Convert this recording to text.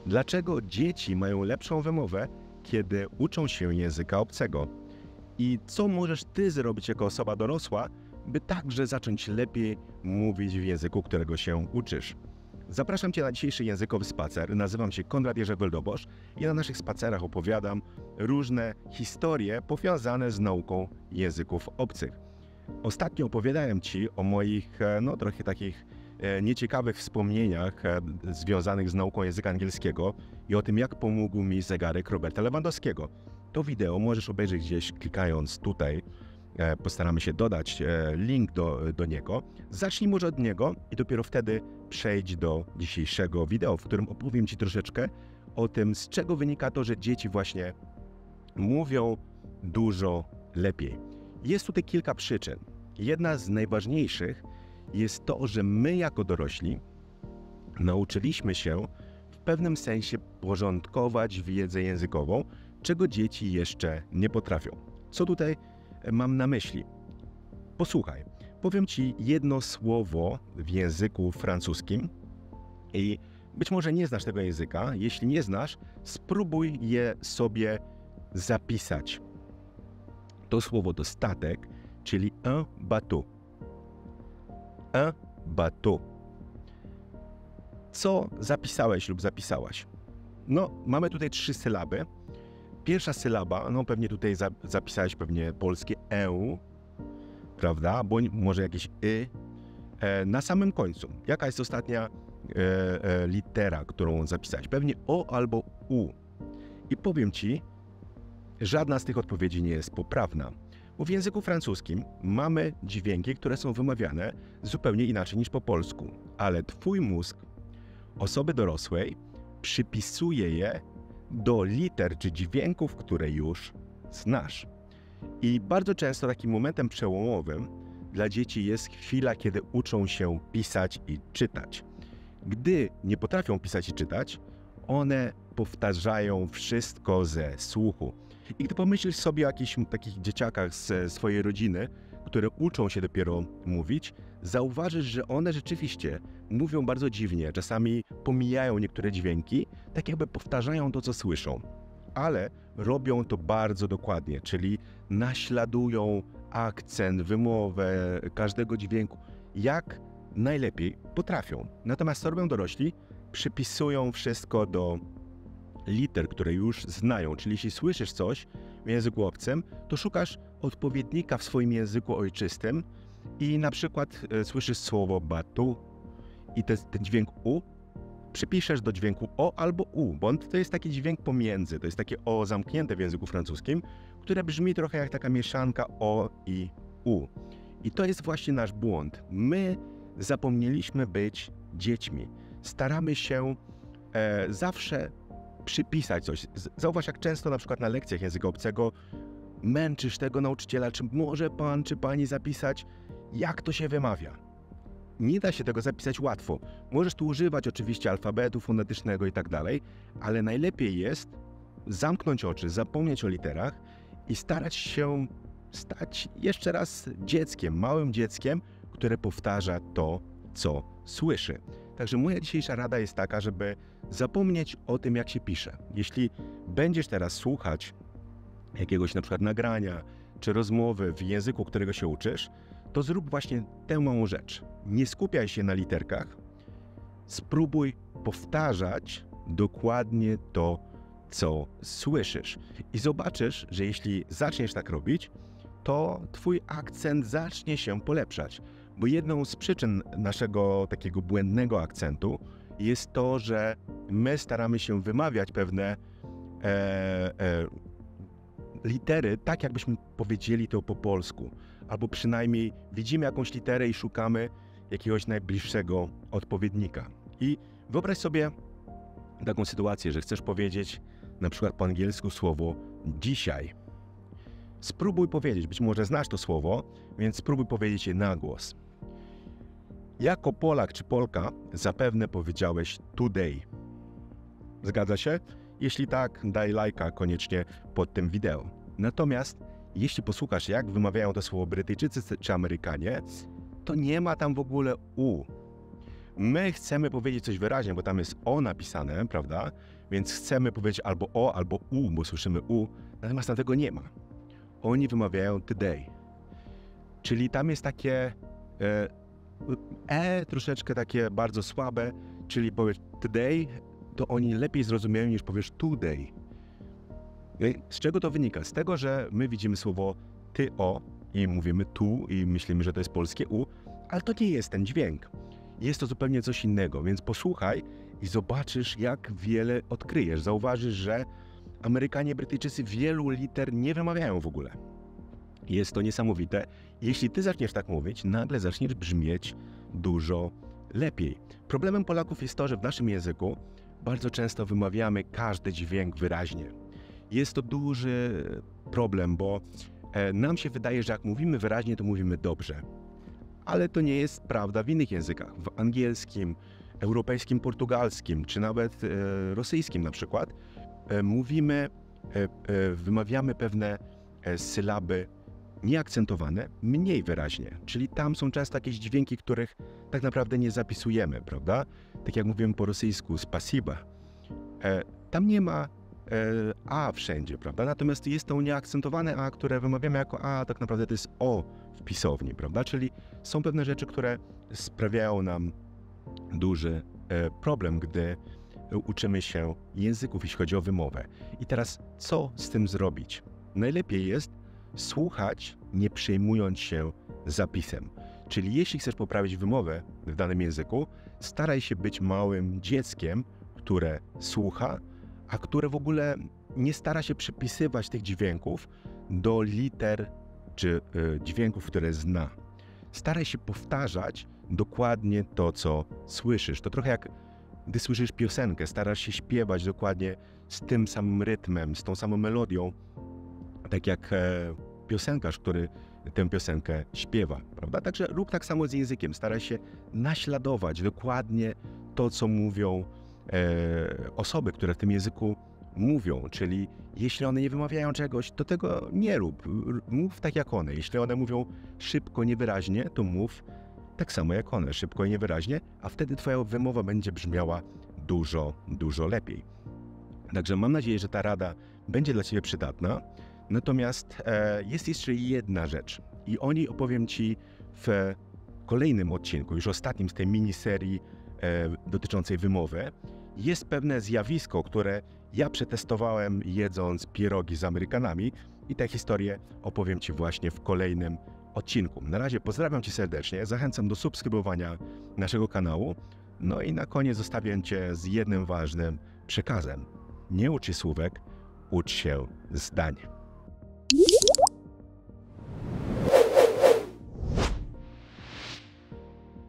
Dlaczego dzieci mają lepszą wymowę, kiedy uczą się języka obcego? I co możesz Ty zrobić jako osoba dorosła, by także zacząć lepiej mówić w języku, którego się uczysz? Zapraszam Cię na dzisiejszy językowy spacer. Nazywam się Konrad Jerzy Wöldobosz i na naszych spacerach opowiadam różne historie powiązane z nauką języków obcych. Ostatnio opowiadałem Ci o moich, trochę takich nieciekawych wspomnieniach związanych z nauką języka angielskiego i o tym, jak pomógł mi zegarek Roberta Lewandowskiego. To wideo możesz obejrzeć gdzieś klikając tutaj. Postaramy się dodać link do niego. Zacznij może od niego i dopiero wtedy przejdź do dzisiejszego wideo, w którym opowiem Ci troszeczkę o tym, z czego wynika to, że dzieci właśnie mówią dużo lepiej. Jest tutaj kilka przyczyn. Jedna z najważniejszych jest to, że my jako dorośli nauczyliśmy się w pewnym sensie porządkować wiedzę językową, czego dzieci jeszcze nie potrafią. Co tutaj mam na myśli? Posłuchaj, powiem Ci jedno słowo w języku francuskim i być może nie znasz tego języka. Jeśli nie znasz, spróbuj je sobie zapisać. To słowo to statek, czyli un bateau. Un bateau. Co zapisałeś lub zapisałaś? Mamy tutaj 3 sylaby. Pierwsza sylaba, pewnie tutaj zapisałeś pewnie polskie eu, prawda? Bądź może jakieś na samym końcu. Jaka jest ostatnia litera, którą zapisałeś? Pewnie o albo u. I powiem Ci, żadna z tych odpowiedzi nie jest poprawna. Bo w języku francuskim mamy dźwięki, które są wymawiane zupełnie inaczej niż po polsku. Ale Twój mózg osoby dorosłej przypisuje je do liter czy dźwięków, które już znasz. I bardzo często takim momentem przełomowym dla dzieci jest chwila, kiedy uczą się pisać i czytać. Gdy nie potrafią pisać i czytać, one powtarzają wszystko ze słuchu. I gdy pomyślisz sobie o jakichś takich dzieciakach z swojej rodziny, które uczą się dopiero mówić, zauważysz, że one rzeczywiście mówią bardzo dziwnie, czasami pomijają niektóre dźwięki, tak jakby powtarzają to, co słyszą. Ale robią to bardzo dokładnie, czyli naśladują akcent, wymowę każdego dźwięku, jak najlepiej potrafią. Natomiast co robią dorośli? Przypisują wszystko do liter, które już znają, czyli jeśli słyszysz coś w języku obcym, to szukasz odpowiednika w swoim języku ojczystym i na przykład słyszysz słowo batu i ten dźwięk u przypiszesz do dźwięku o albo u, bo to jest taki dźwięk pomiędzy, to jest takie o zamknięte w języku francuskim, które brzmi trochę jak taka mieszanka o i u. I to jest właśnie nasz błąd. My zapomnieliśmy być dziećmi. Staramy się zawsze przypisać coś. Zauważ, jak często na przykład na lekcjach języka obcego męczysz tego nauczyciela, czy może pan, czy pani zapisać, jak to się wymawia. Nie da się tego zapisać łatwo. Możesz tu używać oczywiście alfabetu fonetycznego i tak dalej, ale najlepiej jest zamknąć oczy, zapomnieć o literach i starać się stać jeszcze raz dzieckiem, małym dzieckiem, które powtarza to, co słyszy. Także moja dzisiejsza rada jest taka, żeby zapomnieć o tym, jak się pisze. Jeśli będziesz teraz słuchać jakiegoś na przykład nagrania czy rozmowy w języku, którego się uczysz, to zrób właśnie tę małą rzecz. Nie skupiaj się na literkach, spróbuj powtarzać dokładnie to, co słyszysz. I zobaczysz, że jeśli zaczniesz tak robić, to Twój akcent zacznie się polepszać. Bo jedną z przyczyn naszego takiego błędnego akcentu jest to, że my staramy się wymawiać pewne litery tak, jakbyśmy powiedzieli to po polsku. Albo przynajmniej widzimy jakąś literę i szukamy jakiegoś najbliższego odpowiednika. I wyobraź sobie taką sytuację, że chcesz powiedzieć na przykład po angielsku słowo dzisiaj. Spróbuj powiedzieć, być może znasz to słowo, więc spróbuj powiedzieć je na głos. Jako Polak czy Polka zapewne powiedziałeś today. Zgadza się? Jeśli tak, daj lajka koniecznie pod tym wideo. Natomiast jeśli posłuchasz, jak wymawiają to słowo Brytyjczycy czy Amerykanie, to nie ma tam w ogóle u. My chcemy powiedzieć coś wyraźnie, bo tam jest o napisane, prawda? Więc chcemy powiedzieć albo o, albo u, bo słyszymy u, natomiast tam tego nie ma. Oni wymawiają today. Czyli tam jest takie troszeczkę takie bardzo słabe, czyli powiesz today, to oni lepiej zrozumieją niż powiesz today. Z czego to wynika? Z tego, że my widzimy słowo ty, o i mówimy tu i myślimy, że to jest polskie u, ale to nie jest ten dźwięk. Jest to zupełnie coś innego, więc posłuchaj i zobaczysz, jak wiele odkryjesz. Zauważysz, że Amerykanie, Brytyjczycy wielu liter nie wymawiają w ogóle. Jest to niesamowite. Jeśli ty zaczniesz tak mówić, nagle zaczniesz brzmieć dużo lepiej. Problemem Polaków jest to, że w naszym języku bardzo często wymawiamy każdy dźwięk wyraźnie. Jest to duży problem, bo nam się wydaje, że jak mówimy wyraźnie, to mówimy dobrze. Ale to nie jest prawda w innych językach. W angielskim, europejskim, portugalskim, czy nawet rosyjskim na przykład, wymawiamy pewne sylaby nieakcentowane mniej wyraźnie. Czyli tam są często jakieś dźwięki, których tak naprawdę nie zapisujemy, prawda? Tak jak mówimy po rosyjsku, spasiba. Tam nie ma a wszędzie, prawda? Natomiast jest to nieakcentowane a, które wymawiamy jako a, tak naprawdę to jest o w pisowni, prawda? Czyli są pewne rzeczy, które sprawiają nam duży problem, gdy uczymy się języków, jeśli chodzi o wymowę. I teraz co z tym zrobić? Najlepiej jest słuchać, nie przejmując się zapisem. Czyli jeśli chcesz poprawić wymowę w danym języku, staraj się być małym dzieckiem, które słucha, a które w ogóle nie stara się przypisywać tych dźwięków do liter czy dźwięków, które zna. Staraj się powtarzać dokładnie to, co słyszysz. To trochę jak gdy słyszysz piosenkę, starasz się śpiewać dokładnie z tym samym rytmem, z tą samą melodią, tak jak piosenkarz, który tę piosenkę śpiewa, prawda? Także rób tak samo z językiem, staraj się naśladować dokładnie to, co mówią osoby, które w tym języku mówią, czyli jeśli one nie wymawiają czegoś, to tego nie rób. Mów tak jak one. Jeśli one mówią szybko, niewyraźnie, to mów tak samo jak one, szybko i niewyraźnie, a wtedy twoja wymowa będzie brzmiała dużo, dużo lepiej. Także mam nadzieję, że ta rada będzie dla ciebie przydatna. Natomiast jest jeszcze jedna rzecz i o niej opowiem ci w kolejnym odcinku, już ostatnim z tej miniserii dotyczącej wymowy. Jest pewne zjawisko, które ja przetestowałem jedząc pierogi z Amerykanami i tę historię opowiem ci właśnie w kolejnym odcinku. Na razie pozdrawiam cię serdecznie, zachęcam do subskrybowania naszego kanału, no i na koniec zostawiam cię z jednym ważnym przekazem. Nie ucz się słówek, ucz się zdań.